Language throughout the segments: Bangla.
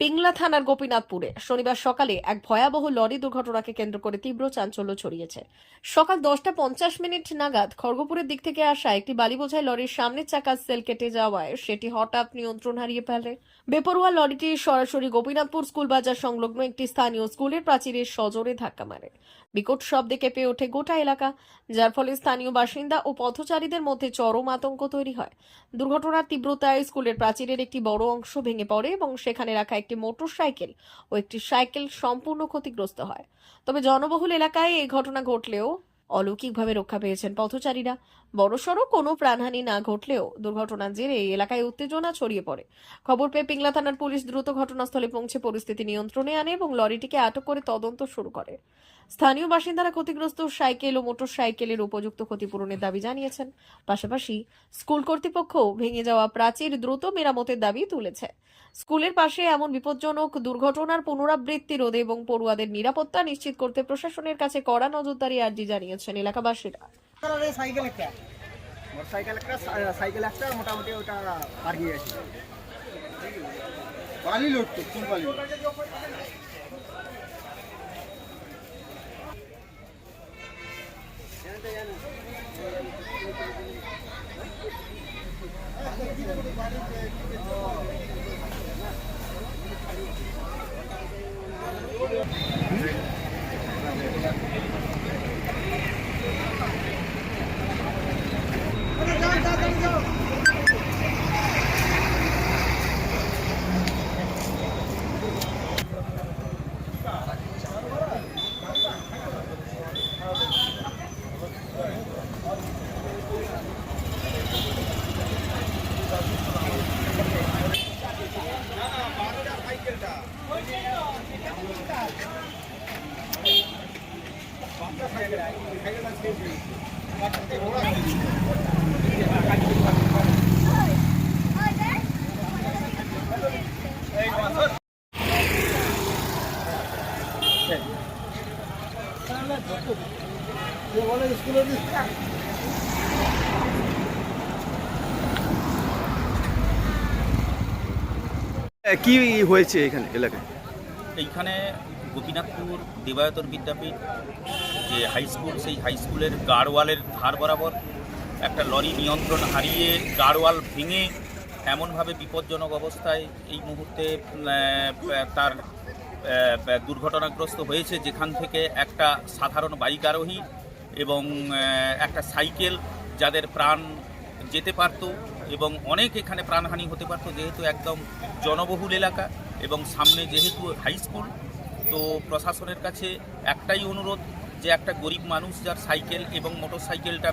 পিংলা থানার গোপীনাথপুরে শনিবার সকালে এক ভয়াবহ লরি দুর্ঘটনাকে কেন্দ্র করে তীব্র চাঞ্চল্য ছড়িয়েছে। সকাল 10:50 নাগাদ খড়গপুরের দিক থেকে আসা একটি বালি বোঝাই লরির সামনের চাকার সেল কেটে যাওয়ায় সেটি হঠাৎ নিয়ন্ত্রণ হারিয়ে ফেলে। বেপরোয়া লরিটি সরাসরি গোপীনাথপুর স্কুল বাজার সংলগ্ন একটি স্থানীয় স্কুলের প্রাচীরের সজোরে ধাক্কা মারে। বিকট শব্দে কেঁপে ওঠে গোটা এলাকা, যার ফলে স্থানীয় বাসিন্দা ও পথচারীদের মধ্যে চরম আতঙ্ক তৈরি হয়। দুর্ঘটনার তীব্রতায় স্কুলের প্রাচীরের একটি বড় অংশ ভেঙে পড়ে এবং সেখানে রাখা একটি মোটরসাইকেল ও একটি সাইকেল সম্পূর্ণ ক্ষতিগ্রস্ত হয়। তবে জনবহুল এলাকায় এই ঘটনা ঘটলেও অলৌকিকভাবে রক্ষা পেয়েছেন পথচারীরা। বড়সড় কোনো প্রাণহানি না ঘটলেও দুর্ঘটনার জেরে এই এলাকায় উত্তেজনা ছড়িয়ে পড়ে। খবর পেয়ে পিংলা থানার পুলিশ দ্রুত ঘটনাস্থলে পৌঁছে পরিস্থিতি নিয়ন্ত্রণে আনে এবং লরিটিকে আটক করে তদন্ত শুরু করে। স্থানীয় বাসিন্দারা ক্ষতিগ্রস্ত সাইকেল ও মোটরসাইকেলের উপযুক্ত ক্ষতিপূরণের দাবি জানিয়েছেন। পাশাপাশি স্কুল কর্তৃপক্ষ ভেঙে যাওয়া প্রাচীর দ্রুত মেরামতের দাবি তুলেছে। স্কুলের পাশে এমন বিপজ্জনক দুর্ঘটনার পুনরাবৃত্তি রোধে এবং পড়ুয়াদের নিরাপত্তা নিশ্চিত করতে প্রশাসনের কাছে কড়া নজরদারি আর্জি জানিয়েছেন এলাকাবাসীরা। মোটামুটি ওটা পার্কিং আছে বালি লোড তো ফুল বালি কি হয়েছে এখানে এলাকায়? এইখানে গোপীনাথপুর দেবায়তর বিদ্যাপীঠ যে হাই স্কুল, সেই হাই স্কুলের গার্ডওয়ালের ধার বরাবর একটা লরি নিয়ন্ত্রণ হারিয়ে গার্ডওয়াল ভেঙে এমনভাবে বিপজ্জনক অবস্থায় এই মুহূর্তে তার দুর্ঘটনাগ্রস্ত হয়েছে, যেখান থেকে একটা সাধারণ বাইক আরোহী এবং একটা সাইকেল যাদের প্রাণ যেতে পারত এবং অনেক এখানে প্রাণহানি হতে পারত, যেহেতু একদম জনবহুল এলাকা এবং সামনে যেহেতু হাই স্কুল। তো প্রশাসনের কাছে একটাই অনুরোধ যে একটা গরিব মানুষ যার সাইকেল এবং মোটর সাইকেলটা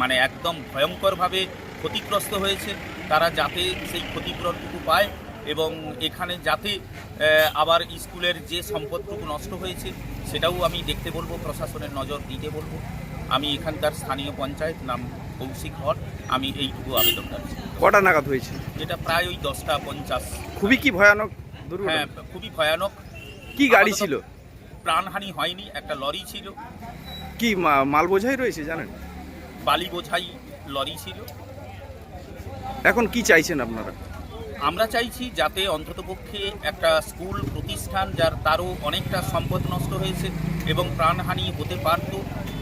মানে একদম ভয়ঙ্করভাবে ক্ষতিগ্রস্ত হয়েছে, তারা যাতে সেই ক্ষতিপূরণটুকু পায় এবং এখানে যাতে আবার স্কুলের যে সম্পদটুকু নষ্ট হয়েছে সেটাও আমি দেখতে বলবো, প্রশাসনের নজর দিতে বলবো। আমি এখানকার স্থানীয় পঞ্চায়েত, নাম কৌশিক হর, আমি এইটুকু আবেদন করছি। কটা নাগাদ হয়েছে? যেটা প্রায় ওই 10:50। খুবই কি ভয়ানক দুর্ঘটনা? হ্যাঁ, খুবই ভয়ানক। কি গাড়ি ছিল? প্রাণহানি হয়নি, একটা লরি ছিল। কি মাল বোঝাই রয়েছে জানেন? বালি বোঝাই লরি ছিল। এখন কি চাইছেন আপনারা? আমরা চাইছি যাতে অন্ততপক্ষে একটা স্কুল প্রতিষ্ঠান যার তারও অনেকটা সম্পদ নষ্ট হয়েছে এবং প্রাণহানি হতে পারত,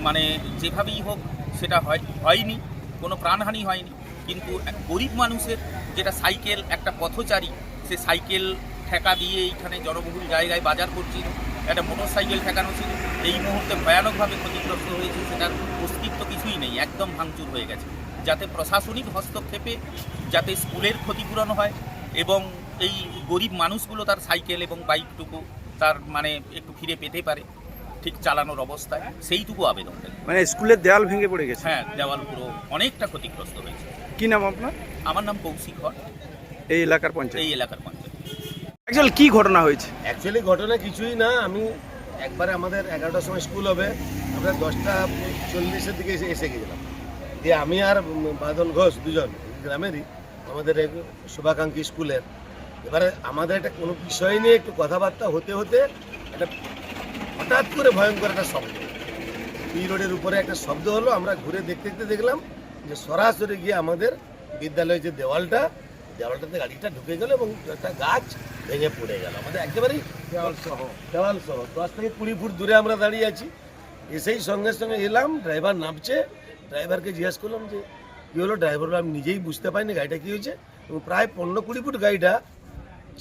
মানে যেভাবেই হোক সেটা হয়নি, কোনো প্রাণহানি হয়নি, কিন্তু গরিব মানুষের যেটা সাইকেল, একটা পথচারী সে সাইকেল ঠেকা দিয়ে এইখানে জনবহুল জায়গায় বাজার করছিল, একটা মোটর সাইকেল ঠেকানো ছিল, এই মুহূর্তে ভয়ানকভাবে ক্ষতিগ্রস্ত হয়েছে, সেটার অস্তিত্ব কিছুই নেই, একদম ভাঙচুর হয়ে গেছে। যাতে প্রশাসনিক হস্তক্ষেপে যাতে স্কুলের ক্ষতিপূরণ হয় এবং এই গরিব মানুষগুলো তার সাইকেল এবং বাইকটুকু তার মানে একটু ফিরে পেতে পারে ঠিক চালানোর অবস্থায়, সেইটুকু আবেদন। মানে স্কুলের দেওয়াল ভেঙে পড়ে গেছে? হ্যাঁ, দেওয়াল পুরো অনেকটা ক্ষতিগ্রস্ত হয়েছে। কি নাম আপনার? আমার নাম কৌশিক হর, এই এলাকার পঞ্চায়েত? এই এলাকার পঞ্চায়েত। অ্যাকচুয়ালি কি ঘটনা হয়েছে? অ্যাকচুয়ালি ঘটনা কিছুই না। আমি একবারে আমাদের 11টার সময় স্কুল হবে, আমরা 10:40-এর দিকে এসে গেছিলাম। দিয়ে আমি আর বাদল ঘোষ দুজন গ্রামেরই, আমাদের এক শুভাকাঙ্ক্ষী স্কুলের। এবারে আমাদের একটা কোনো বিষয় নিয়ে একটু কথাবার্তা হতে হতে একটা হঠাৎ করে ভয়ঙ্কর একটা শব্দ, এই রোডের উপরে একটা শব্দ হলো। আমরা ঘুরে দেখতে দেখতে দেখলাম যে সরাসরি গিয়ে আমাদের বিদ্যালয়ের যে দেওয়ালটাতে গাড়িটা ঢুকে গেল এবং একটা গাছ ভেঙে পড়ে গেল আমাদের একেবারেই দেওয়াল সহ 10 থেকে 20 ফুট দূরে আমরা দাঁড়িয়ে আছি। এসেই সঙ্গে সঙ্গে এলাম, ড্রাইভার নামছে, ড্রাইভারকে জিজ্ঞেস করলাম যে কী হলো। ড্রাইভার আমি নিজেই বুঝতে পারিনি গাড়িটা কী হয়েছে, এবং প্রায় 15-20 ফুট গাড়িটা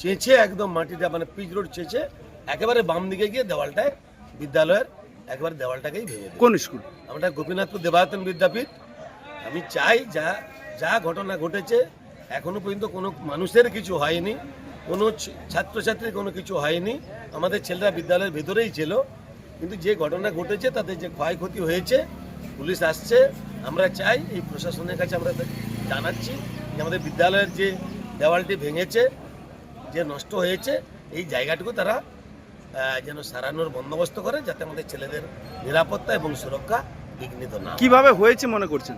চেঁচে একদম মাটিটা মানে পিচ রোড চেঁচে একেবারে বাম দিকে গিয়ে দেওয়ালটায় বিদ্যালয়ের একেবারে দেওয়ালটাকেই ভেঙে দিল। কোন স্কুল? আমরা গোপীনাথপুর দেবায়তন বিদ্যাপীঠ। আমি চাই যা ঘটনা ঘটেছে এখনো পর্যন্ত কোনো মানুষের কিছু হয়নি, কোনো ছাত্রছাত্রীর কোনো কিছু হয়নি, আমাদের ছেলেরা বিদ্যালয়ের ভেতরেই ছিল। কিন্তু যে ঘটনা ঘটেছে তাতে যে ক্ষয়ক্ষতি হয়েছে, পুলিশ আসছে, আমরা চাই এই প্রশাসনের কাছে আমরা জানাচ্ছি যে আমাদের বিদ্যালয়ের যে দেওয়ালটি ভেঙেছে, যে নষ্ট হয়েছে, এই জায়গাটুকু তারা যেন সারানোর বন্দোবস্ত করে, যাতে আমাদের ছেলেদের নিরাপত্তা এবং সুরক্ষা বিঘ্নিত না হয়। কিভাবে হয়েছে মনে করছেন?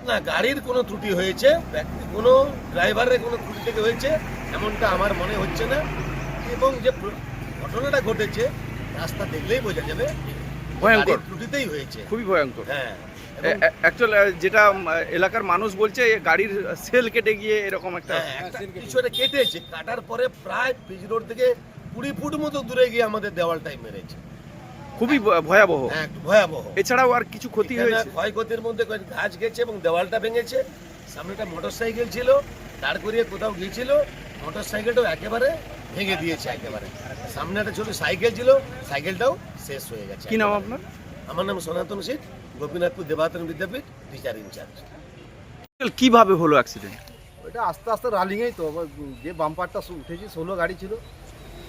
না, গাড়ির কোনো ত্রুটি হয়েছে, কোনো ড্রাইভারের কোনো ত্রুটি থেকে হয়েছে এমনটা আমার মনে হচ্ছে না। এবং যে ঘটনাটা ঘটেছে রাস্তা দেখলেই বোঝা যাবে ভয়ঙ্কর গাড়ির ত্রুটিতেই হয়েছে। খুবই ভয়ঙ্কর। হ্যাঁ, অ্যাকচুয়ালি যেটা এলাকার মানুষ বলছে গাড়ির সেল কেটে গিয়ে এরকম একটা কিছু একটা কেটেছে, কাটার পরে প্রায় পিচ রোড থেকে 20 ফুট মতো দূরে গিয়ে আমাদের দেওয়ালটাই মেরেছে। খুবই ভয়াবহ। হ্যাঁ, একটু ভয়াবহ। এছাড়াও আর কিছু ক্ষতি এখানে হয়েছে? ক্ষয়ক্ষতির মধ্যে গাছ গেছে এবং দেওয়ালটা ভেঙেছে। সামনে একটা মোটরসাইকেল ছিল, দাঁড় করিয়ে কোথাও গিয়েছিল, মোটরসাইকেলটাও একেবারে ভেঙে দিয়েছে একেবারে। সামনে একটা ছোট সাইকেল ছিল, সাইকেলটাও শেষ হয়ে গেছে। কি নাম আপনার? আমার নাম সনাতন সিট, গোপীনাথপুর দেবায়তন বিদ্যাপীঠ, টিচার ইনচার্জ। কিভাবে হলো অ্যাক্সিডেন্ট? ওইটা আস্তে আস্তে রানিংয়েই তো যে বাম্পারটা উঠেছি 16 গাড়ি ছিল,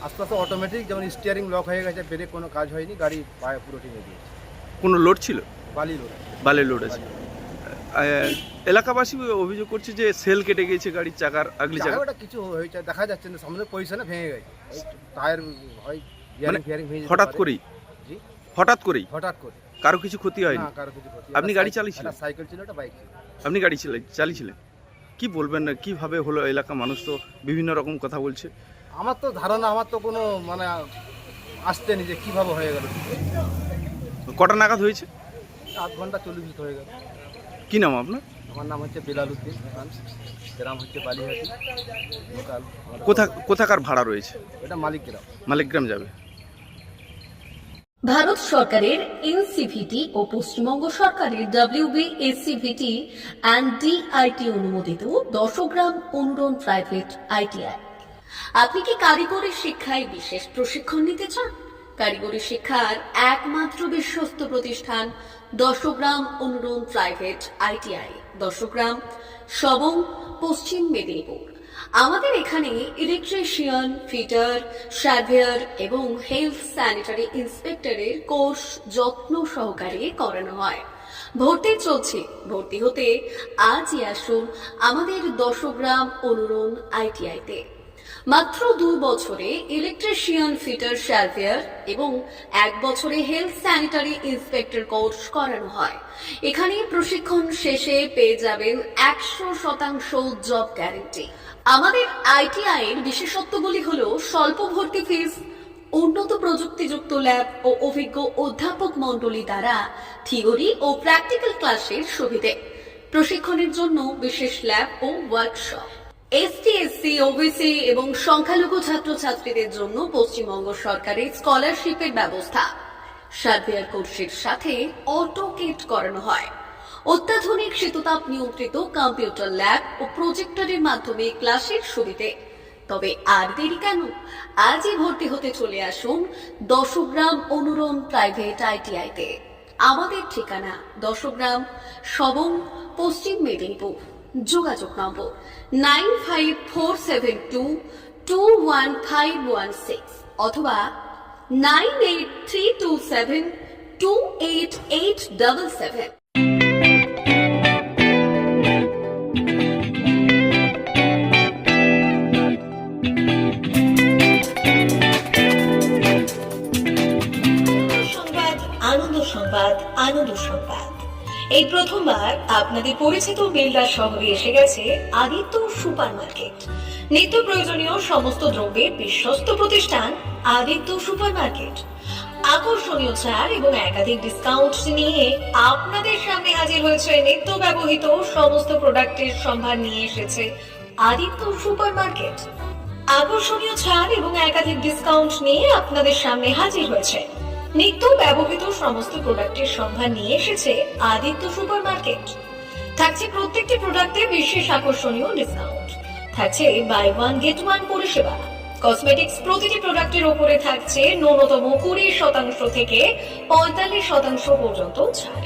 আস্তে আস্তে অটোমেটিক যেমন স্টিয়ারিং লক হয়ে গেছে, ব্রেক কোনো কাজ হয়নি, গাড়ি পায়ে পুরো ঠেঙে দিয়েছে। কোনো লোড ছিল? বালি লোড। বালের লোড আছে। এলাকাবাসী অভিযোগ করছে যে সেল কেটে গিয়েছে গাড়ির চাকার আগলি চাকা। ওটা কিছু হয়েছে দেখা যাচ্ছে না, সামনের পজিশনে ভেঙে গেছে। টায়ার হয় মানে ফিয়ারিং ভেঙে হঠাৎ করেই? জি, হঠাৎ করেই? হঠাৎ করে। কারো কিছু ক্ষতি হয়নি? না, কারো কিছু ক্ষতি। আপনি গাড়ি চালিয়েছিলেন? একটা সাইকেল ছিল, একটা বাইক ছিল। আপনি গাড়ি চালিয়েছিলেন? কি বলবেন না কিভাবে হলো? এলাকা মানুষ তো বিভিন্ন রকম কথা বলছে। আমার তো ধারণা, আমার তো কোনো মানে আসতে নি যে কীভাবে হয়ে গেল। কটা নাগাদ হয়েছে? 8 ঘন্টা 40 মিনিট হয়ে গেল। কি নাম আপনার? আমার নাম হচ্ছে বেলাল উদ্দিন খান, গ্রাম হচ্ছে বালিহাটি, লোকাল। কোথাকার ভাড়া রয়েছে? এটা মালিক গ্রাম। মালিকগ্রাম যাবে। ভারত সরকারের এনসিভিটি ও পশ্চিমবঙ্গ সরকারের WBSCVT অ্যান্ড DIT অনুমোদিত 10 গ্রাম অনুরণ প্রাইভেট ITI। আপনি কি কারিগরি শিক্ষায় বিশেষ প্রশিক্ষণ নিতে চান? কারিগরি শিক্ষার একমাত্র বিশ্বস্ত প্রতিষ্ঠান 10 গ্রাম অনুরণ প্রাইভেট ITI, 10 গ্রাম, সবং, পশ্চিম মেদিনীপুর। আমাদের এখানে ইলেকট্রিশিয়ান, ফিটার, সার্ভেয়ার এবং হেলথ স্যানিটারি ইন্সপেক্টরের কোর্স যত্ন সহকারে করানো হয়। ভর্তি চলছে। ভর্তি হতে আজই আসুন আমাদের 10 গ্রাম অনুরণ ITI-তে। মাত্র 2 বছরে ইলেকট্রিশিয়ান, ফিটার, সার্ভেয়ার এবং 1 বছরে হেলথ স্যানিটারি ইন্সপেক্টর কোর্স করানো হয়। এখানে প্রশিক্ষণ শেষে পেয়ে যাবেন 100% জব গ্যারান্টি। আমাদের ITI এর বিশেষত্বগুলি হলো স্বল্প ভর্তি ফিস, উন্নত প্রযুক্তিযুক্ত ল্যাব ও অভিজ্ঞ অধ্যাপক মণ্ডলী দ্বারা থিওরি ও প্র্যাকটিক্যাল ক্লাসের সুবিধে, প্রশিক্ষণের জন্য বিশেষ ল্যাব ও ওয়ার্কশপ, ST, SC, OBC এবং সংখ্যালঘু ছাত্রছাত্রীদের জন্য পশ্চিমবঙ্গ সরকারের স্কলারশিপের ব্যবস্থা। সার্ভেয়ার কোর্সের সাথে অটোকেট করানো হয়। অত্যাধুনিক শীততাপ নিয়ন্ত্রিত কম্পিউটার ল্যাব ও প্রজেক্টরের মাধ্যমে ক্লাসের সুবিধে। তবে আর দেরি কেন? আজই ভর্তি হতে চলে আসুন 10 গ্রাম অনুরণ প্রাইভেট ITI-তে। আমাদের ঠিকানা 10 গ্রাম, সবং, পশ্চিম মেদিনীপুর। যোগাযোগ নম্বর 9547221516 অথবা 9832728877। আনন্দ সংবাদ, আনন্দ সংবাদ। এই প্রথমবার আপনাদের পরিচিত বেলদা শহরে এসে গেছে আদিত্য সুপার মার্কেট। নিত্য প্রয়োজনীয় সমস্ত দ্রব্যের বিশ্বস্ত প্রতিষ্ঠান আদিত্য সুপার মার্কেট। আকর্ষণীয় ছাড় এবং একাধিক ডিসকাউন্ট নিয়ে আপনাদের সামনে হাজির হয়েছে। নিত্য ব্যবহৃত সমস্ত প্রোডাক্টের সম্ভার নিয়ে এসেছে আদিত্য সুপার মার্কেট। আকর্ষণীয় ছাড় এবং একাধিক ডিসকাউন্ট নিয়ে আপনাদের সামনে হাজির হয়েছে নিত্য ব্যবহৃত সমস্ত প্রোডাক্টের সম্ভার নিয়ে এসেছে আদিত্য সুপার মার্কেট। থাকছে প্রত্যেকটি প্রোডাক্টে বিশেষ আকর্ষণীয় ডিসকাউন্ট, থাকছে বাই ওয়ান গেট ওয়ান পরিষেবা। কসমেটিক্স প্রতিটি প্রোডাক্টের উপরে থাকছে ন্যূনতম 20% থেকে 45% পর্যন্ত ছাড়।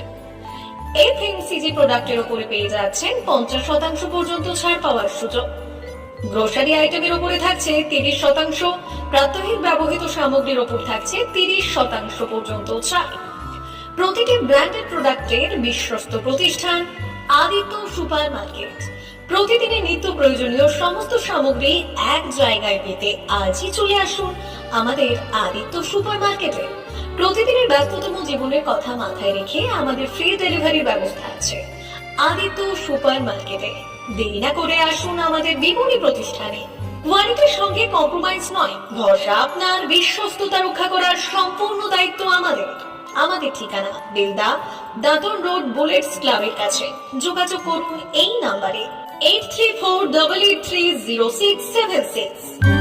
এফএমসিজি প্রোডাক্টের উপরে পেয়ে যাচ্ছেন 50% পর্যন্ত ছাড় পাওয়ার সুযোগ। গ্রোসারি আইটেমের উপরে থাকছে 30%, প্রাত্যহিক ব্যবহৃত সামগ্রীর উপর থাকছে 30% পর্যন্ত ছাড়। প্রতিটি ব্র্যান্ডেড প্রোডাক্টের বিশ্বস্ত প্রতিষ্ঠান আদিত্য সুপার মার্কেট। প্রতিদিনের নিত্য প্রয়োজনীয় সমস্ত সামগ্রী এক জায়গায় পেতে আজই চলে আসুন আমাদের আদিত্য সুপার মার্কেটে। প্রতিদিনের ব্যস্ততম জীবনের কথা মাথায় রেখে আমাদের ফ্রি ডেলিভারির ব্যবস্থা আছে আদিত্য সুপার মার্কেটে। দেরি না করে আসুন আমাদের বিপণী প্রতিষ্ঠানে। কোয়ালিটির সঙ্গে কম্প্রোমাইজ নয়, ভরসা আপনার, বিশ্বস্ততা রক্ষা করার সম্পূর্ণ দায়িত্ব আমাদের। আমাদের ঠিকানা বেলদা, দাদন রোড, বুলেটস ক্লাবের কাছে। যোগাযোগ করুন এই নাম্বারে 8348830676।